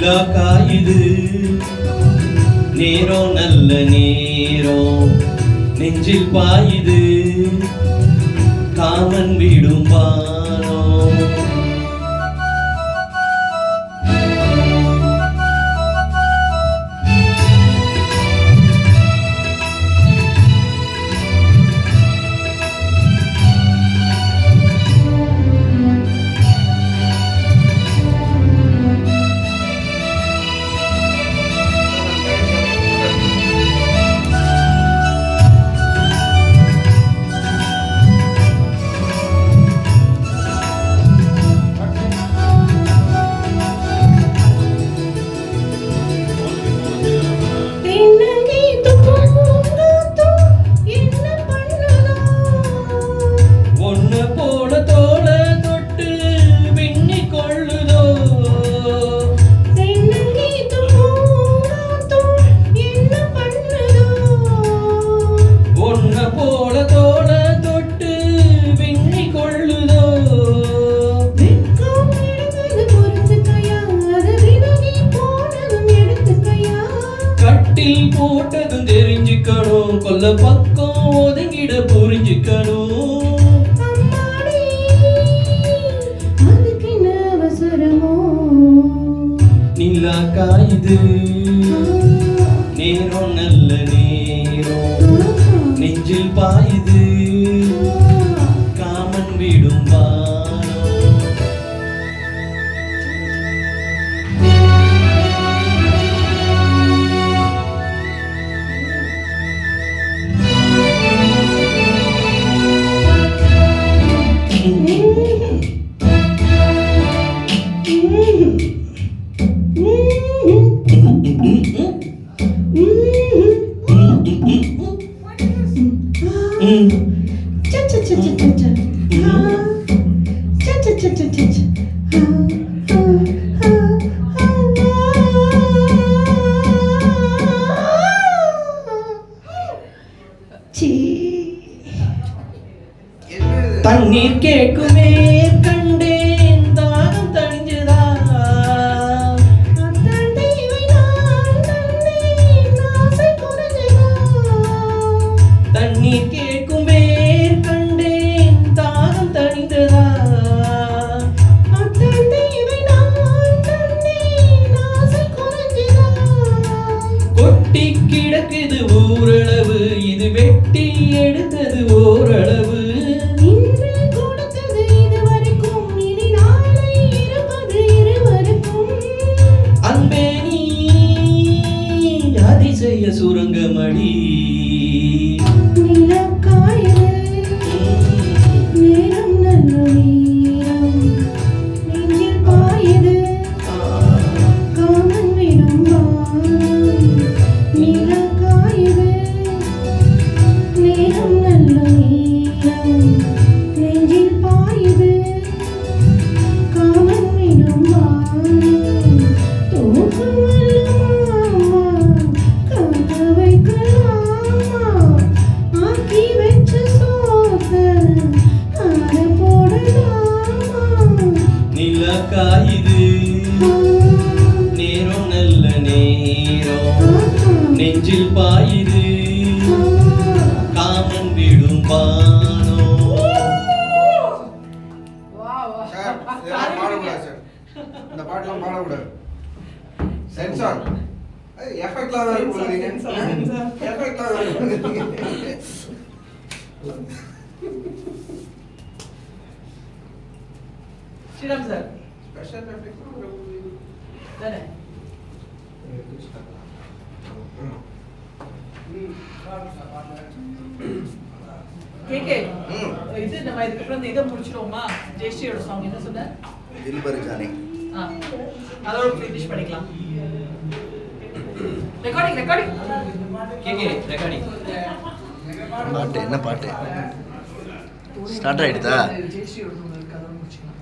நிலா காயுது நேரம் நல்ல நேரம் நெஞ்சில் பாயுது காமன் விடும் பானம் போட்டதும் தெரிஞ்சுக்கணும் கொல்ல பக்கம் ஒதுங்கிட புரிஞ்சுக்கணும் நிலா காயுது நேரம் நல்ல நேரம் நெஞ்சில் பாயுது காமன் விடும் தண்ணீர் கேட்குமே கண்டேன் தாகம் தணிஞ்சதா தண்ணீர் கேட்குமே கண்டேன் தாகம் தணிந்ததா கொட்டி கிடக்குது ஊரளவு இது வெட்டி எடுத்தது ஓரளவு அதிசய சுரங்கமடி நேரம் நல்ல நேரம் நெஞ்சில் பாயுது காமன் விடும் நிலா காயுது நேரம் நல்ல நேரம் நெஞ்சில் பாயுது காமன் விடும் தூக்கம் காயுது நேரம் நல்ல நேரம் நெஞ்சில் பாயுது காமன் விடும் பானோ. இந்த பாட்டெல்லாம் பாடக்கூடாது. சென்சார் எஃபெக்ட்லாம் வேற போடுறீங்க. எஃபெக்ட்லாம் வேற போடுறீங்க. ஸ்ரீராம் சார் ஸ்பெஷல் எஃபெக்ட் தானே கேக்கே இது நம்ம இதுக்கு அப்புறம் இதை முடிச்சிடுவோமா ஜெயஸ்ரீயோட சாங் என்ன சொன்ன தில் பர் ஜானே அதோட ஃபினிஷ் பண்ணிக்கலாம் ரெக்கார்டிங் கேக்கே ரெக்கார்டிங் பாட்டு என்ன பாட்டு ஸ்டார்ட் ஆயிடுதா ஜெயஸ்ரீயோட